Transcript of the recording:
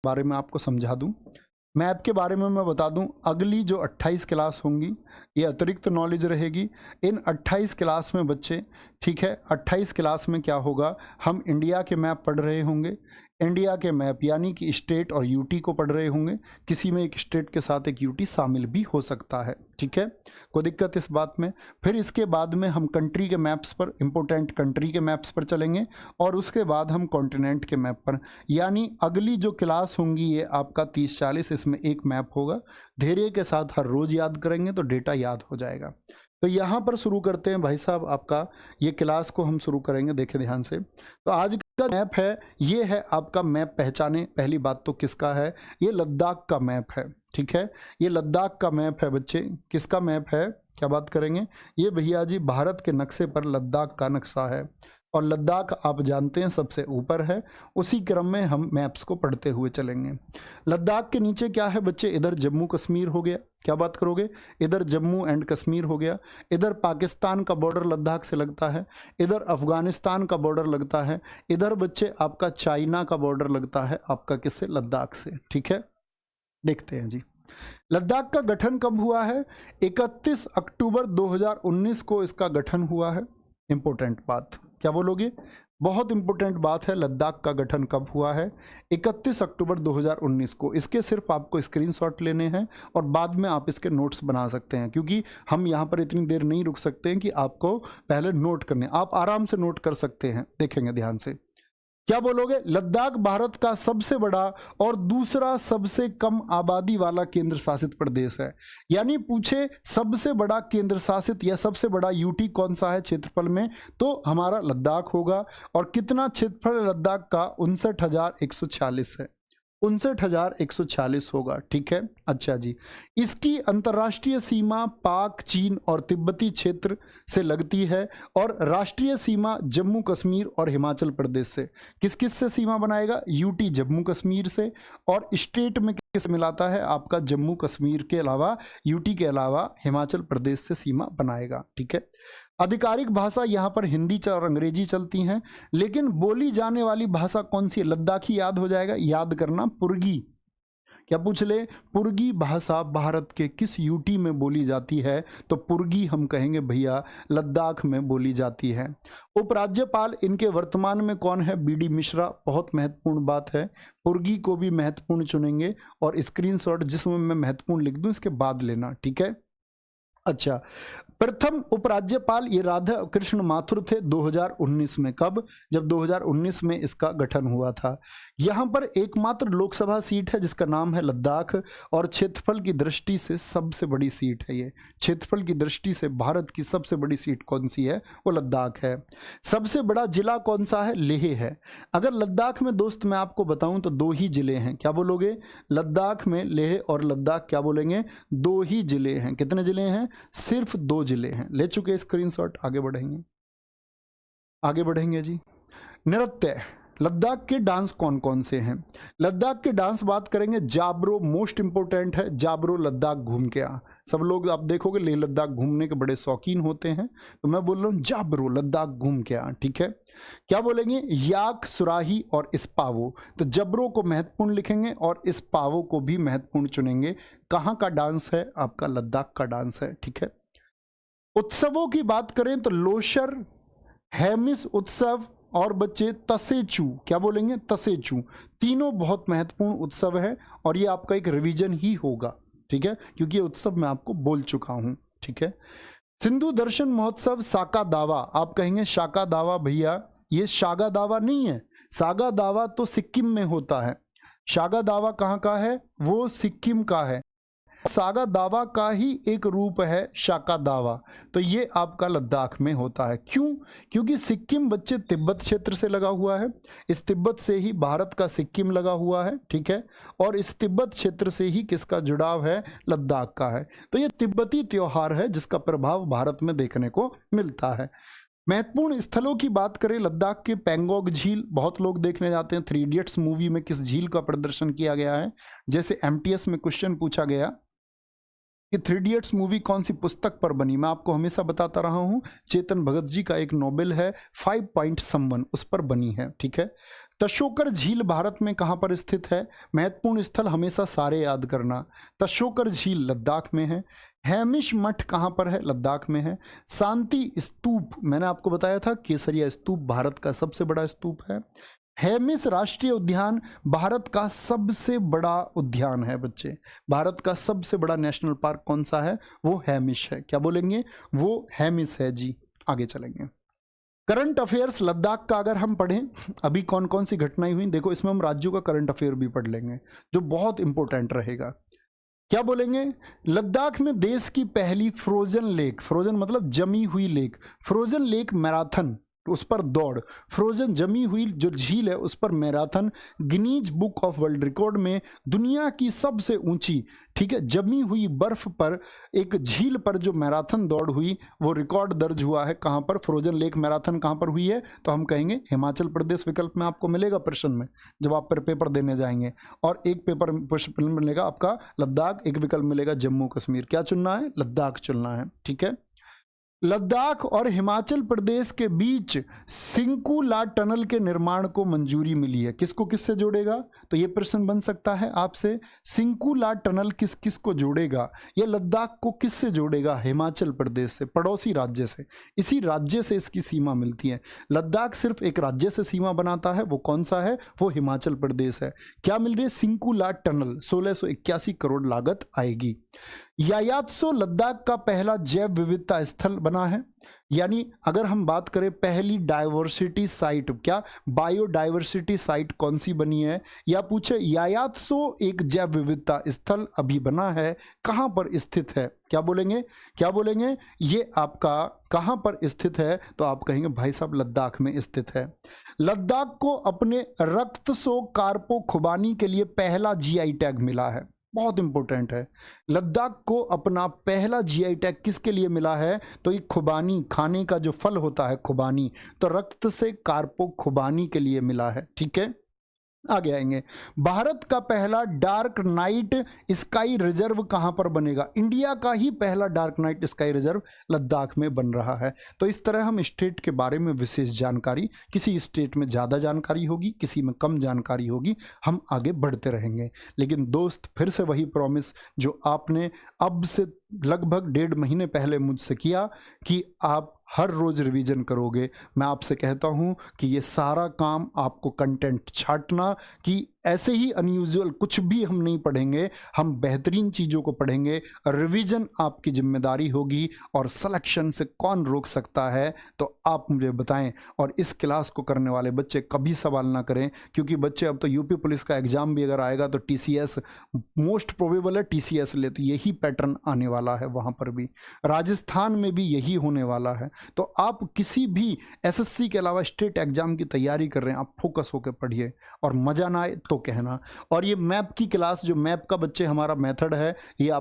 बारे में आपको समझा दूं। मैप के बारे में मैं बता दूं, अगली जो 28 क्लास होंगी ये अतिरिक्त नॉलेज रहेगी। इन 28 क्लास में बच्चे, ठीक है, 28 क्लास में क्या होगा, हम इंडिया के मैप पढ़ रहे होंगे। इंडिया के मैप यानी कि स्टेट और यूटी को पढ़ रहे होंगे। किसी में एक स्टेट के साथ एक यूटी शामिल भी हो सकता है, ठीक है, कोई दिक्कत इस बात में। फिर इसके बाद में हम कंट्री के मैप्स पर, इंपोर्टेंट कंट्री के मैप्स पर चलेंगे और उसके बाद हम कॉन्टिनेंट के मैप पर। यानी अगली जो क्लास होंगी ये आपका 30-40, इसमें एक मैप होगा। धैर्य के साथ हर रोज याद करेंगे तो डेटा याद हो जाएगा। तो यहाँ पर शुरू करते हैं भाई साहब, आपका ये क्लास को हम शुरू करेंगे, देखें ध्यान से। तो आज का मैप है, ये है आपका मैप। पहचाने पहली बात तो किसका है, ये लद्दाख का मैप है, ठीक है, ये लद्दाख का मैप है बच्चे। किसका मैप है, क्या बात करेंगे, ये भैया जी भारत के नक्शे पर लद्दाख का नक्शा है और लद्दाख आप जानते हैं सबसे ऊपर है। उसी क्रम में हम मैप्स को पढ़ते हुए चलेंगे। लद्दाख के नीचे क्या है बच्चे, इधर जम्मू कश्मीर हो गया, क्या बात करोगे, इधर जम्मू एंड कश्मीर हो गया। इधर पाकिस्तान का बॉर्डर लद्दाख से लगता है, इधर अफगानिस्तान का बॉर्डर लगता है, इधर बच्चे आपका चाइना का बॉर्डर लगता है आपका किससे, लद्दाख से, ठीक है। देखते हैं जी, लद्दाख का गठन कब हुआ है, 31 अक्टूबर 2019 को इसका गठन हुआ है। इंपॉर्टेंट बात, क्या बोलोगे, बहुत इंपॉर्टेंट बात है, लद्दाख का गठन कब हुआ है, 31 अक्टूबर 2019 को। इसके सिर्फ आपको स्क्रीनशॉट लेने हैं और बाद में आप इसके नोट्स बना सकते हैं, क्योंकि हम यहाँ पर इतनी देर नहीं रुक सकते हैं कि आपको पहले नोट करने, आप आराम से नोट कर सकते हैं। देखेंगे ध्यान से, क्या बोलोगे, लद्दाख भारत का सबसे बड़ा और दूसरा सबसे कम आबादी वाला केंद्र शासित प्रदेश है। यानी पूछे सबसे बड़ा केंद्र शासित या सबसे बड़ा यूटी कौन सा है क्षेत्रफल में, तो हमारा लद्दाख होगा। और कितना क्षेत्रफल लद्दाख का, 59,146 है, 59,146 होगा, ठीक है। अच्छा जी, इसकी अंतर्राष्ट्रीय सीमा पाक, चीन और तिब्बती क्षेत्र से लगती है और राष्ट्रीय सीमा जम्मू कश्मीर और हिमाचल प्रदेश से। किस किस से सीमा बनाएगा, यूटी जम्मू कश्मीर से, और स्टेट में किस मिलाता है, आपका जम्मू कश्मीर के अलावा, यूटी के अलावा हिमाचल प्रदेश से सीमा बनाएगा, ठीक है। आधिकारिक भाषा यहाँ पर हिंदी और अंग्रेजी चलती हैं, लेकिन बोली जाने वाली भाषा कौन सी है, लद्दाखी याद हो जाएगा, याद करना, पुर्गी। क्या पूछ ले, पुर्गी भाषा भारत के किस यूटी में बोली जाती है, तो पुर्गी हम कहेंगे भैया लद्दाख में बोली जाती है। उपराज्यपाल इनके वर्तमान में कौन है, बीडी मिश्रा, बहुत महत्वपूर्ण बात है। पुर्गी को भी महत्वपूर्ण चुनेंगे और स्क्रीनशॉट जिसमें मैं महत्वपूर्ण लिख दूं इसके बाद लेना, ठीक है। अच्छा, प्रथम उपराज्यपाल ये राधा कृष्ण माथुर थे 2019 में। कब, जब 2019 में इसका गठन हुआ था। यहाँ पर एकमात्र लोकसभा सीट है जिसका नाम है लद्दाख, और क्षेत्रफल की दृष्टि से सबसे बड़ी सीट है ये। क्षेत्रफल की दृष्टि से भारत की सबसे बड़ी सीट कौन सी है, वो लद्दाख है। सबसे बड़ा जिला कौन सा है, लेह है। अगर लद्दाख में दोस्त मैं आपको बताऊं तो दो ही जिले हैं, क्या बोलोगे, लद्दाख में लेह और लद्दाख क्या बोलेंगे, दो ही जिले हैं। कितने जिले हैं, सिर्फ दो जिले हैं। ले चुके स्क्रीनशॉट, आगे बढ़ेंगे, आगे बढ़ेंगे जी। नृत्य, लद्दाख के डांस कौन कौन से हैं, लद्दाख के डांस बात करेंगे, जाबरो मोस्ट इंपोर्टेंट है, जाबरो लद्दाख घूम के आ। सब लोग आप देखोगे लेह लद्दाख घूमने के बड़े शौकीन होते हैं, तो मैं बोल रहा हूँ जाबरो लद्दाख घूम के आ, ठीक है। क्या बोलेंगे, याक, सुराही और इस्पावो। तो जबरो को महत्वपूर्ण लिखेंगे और इस्पावो को भी महत्वपूर्ण चुनेंगे। कहाँ का डांस है, आपका लद्दाख का डांस है, ठीक है। उत्सवों की बात करें तो लोशर, हेमिस उत्सव और बच्चे तसेचू, क्या बोलेंगे, तसेचू। तीनों बहुत महत्वपूर्ण उत्सव है और ये आपका एक रिवीजन ही होगा, ठीक है, क्योंकि ये उत्सव मैं आपको बोल चुका हूं, ठीक है। सिंधु दर्शन महोत्सव, साका दावा, आप कहेंगे शाका दावा, भैया ये शागा दावा नहीं है, सागा दावा तो सिक्किम में होता है, शागा दावा कहाँ का है, वो सिक्किम का है। सागा दावा का ही एक रूप है शाका दावा, तो ये आपका लद्दाख में होता है। क्यों, क्योंकि सिक्किम बच्चे तिब्बत क्षेत्र से लगा हुआ है, इस तिब्बत से ही भारत का सिक्किम लगा हुआ है, ठीक है, और इस तिब्बत क्षेत्र से ही किसका जुड़ाव है, लद्दाख का है। तो ये तिब्बती त्योहार है जिसका प्रभाव भारत में देखने को मिलता है। महत्वपूर्ण स्थलों की बात करें, लद्दाख के पेंगोंग झील बहुत लोग देखने जाते हैं। 3 इडियट्स मूवी में किस झील का प्रदर्शन किया गया है, जैसे एमटीएस में क्वेश्चन पूछा गया कि थ्री इडियट्स मूवी कौन सी पुस्तक पर बनी? मैं आपको हमेशा बताता रहा हूं, चेतन भगत जी का एक नोवेल है 5 पॉइंट समवन, उस पर बनी है। ठीक है। तशोकर झील भारत में कहां पर स्थित है? महत्वपूर्ण स्थल हमेशा सारे याद करना। तशोकर झील लद्दाख में है। हैमिश मठ कहां पर है? लद्दाख में है। शांति स्तूप, मैंने आपको बताया था केसरिया स्तूप भारत का सबसे बड़ा स्तूप है। हैमिस राष्ट्रीय उद्यान भारत का सबसे बड़ा उद्यान है बच्चे। भारत का सबसे बड़ा नेशनल पार्क कौन सा है? वो हैमिश है। क्या बोलेंगे? वो हैमिस है जी। आगे चलेंगे। करंट अफेयर्स लद्दाख का अगर हम पढ़ें, अभी कौन कौन सी घटनाएं हुई, देखो इसमें हम राज्यों का करंट अफेयर भी पढ़ लेंगे जो बहुत इंपॉर्टेंट रहेगा। क्या बोलेंगे? लद्दाख में देश की पहली फ्रोजन लेक, फ्रोजन मतलब जमी हुई लेक, फ्रोजन लेक मैराथन, उस पर दौड़, फ्रोजन जमी हुई जो झील है उस पर marathon, Guinness book of world record में दुनिया की सबसे ऊंची, ठीक है, जमी हुई बर्फ पर एक झील पर जो मैराथन दौड़ हुई वो रिकॉर्ड दर्ज हुआ है। कहां पर? फ्रोजन लेक मैराथन कहां पर हुई है? तो हम कहेंगे हिमाचल प्रदेश विकल्प में आपको मिलेगा प्रश्न में जब आप पेपर देने जाएंगे। और एक पेपर प्रश्न मिलेगा आपका लद्दाख, एक विकल्प मिलेगा जम्मू कश्मीर। क्या चुनना है? लद्दाख चुनना है। ठीक है। लद्दाख और हिमाचल प्रदेश के बीच सिंकुला टनल के निर्माण को मंजूरी मिली है। किसको किससे जोड़ेगा? तो ये प्रश्न बन सकता है आपसे, सिंकुला टनल किस किस को जोड़ेगा? ये लद्दाख को किससे जोड़ेगा? हिमाचल प्रदेश से, पड़ोसी राज्य से। इसी राज्य से इसकी सीमा मिलती है। लद्दाख सिर्फ एक राज्य से सीमा बनाता है, वो कौन सा है? वो हिमाचल प्रदेश है। क्या मिल रही है? सिंकुला टनल, 1681 करोड़ लागत आएगी। यायात्सो लद्दाख का पहला जैव विविधता स्थल बना है। यानी अगर हम बात करें पहली डाइवर्सिटी साइट, क्या बायोडाइवर्सिटी साइट कौन सी बनी है? या पूछे यायात्सो एक जैव विविधता स्थल अभी बना है, कहां पर स्थित है? क्या बोलेंगे? क्या बोलेंगे? ये आपका कहां पर स्थित है? तो आप कहेंगे भाई साहब लद्दाख में स्थित है। लद्दाख को अपने रक्तसो कार्पो खुबानी के लिए पहला जीआई टैग मिला है। बहुत इंपॉर्टेंट है। लद्दाख को अपना पहला जीआई टैग किसके लिए मिला है? तो ये खुबानी, खाने का जो फल होता है खुबानी, तो रक्त से कार्पो खुबानी के लिए मिला है। ठीक है। आगे आएंगे। भारत का पहला डार्क नाइट स्काई रिजर्व कहां पर बनेगा? इंडिया का ही पहला dark night sky reserve Ladakh में बन रहा है। तो इस तरह हम स्टेट के बारे में विशेष जानकारी, किसी स्टेट में ज़्यादा जानकारी होगी, किसी में कम जानकारी होगी, हम आगे बढ़ते रहेंगे। लेकिन दोस्त फिर से वही प्रॉमिस जो आपने अब से लगभग 1.5 महीने पहले मुझसे किया कि आप हर रोज़ रिवीजन करोगे, मैं आपसे कहता हूं कि ये सारा काम आपको कंटेंट छांटना, कि ऐसे ही अनयूजुअल कुछ भी हम नहीं पढ़ेंगे, हम बेहतरीन चीज़ों को पढ़ेंगे। रिवीजन आपकी जिम्मेदारी होगी और सिलेक्शन से कौन रोक सकता है? तो आप मुझे बताएं। और इस क्लास को करने वाले बच्चे कभी सवाल ना करें, क्योंकि बच्चे अब तो यूपी पुलिस का एग्जाम भी अगर आएगा तो टीसीएस मोस्ट प्रोबेबल है, टीसीएस ले तो यही पैटर्न आने वाला है, वहाँ पर भी राजस्थान में भी यही होने वाला है। तो आप किसी भी एसएससी के अलावा स्टेट एग्जाम की तैयारी कर रहे हैं, आप फोकस होकर पढ़िए और मज़ा ना आए तो कहना। और ये मैप की क्लास, जो मैप का बच्चे हमारा मेथड है, ये आप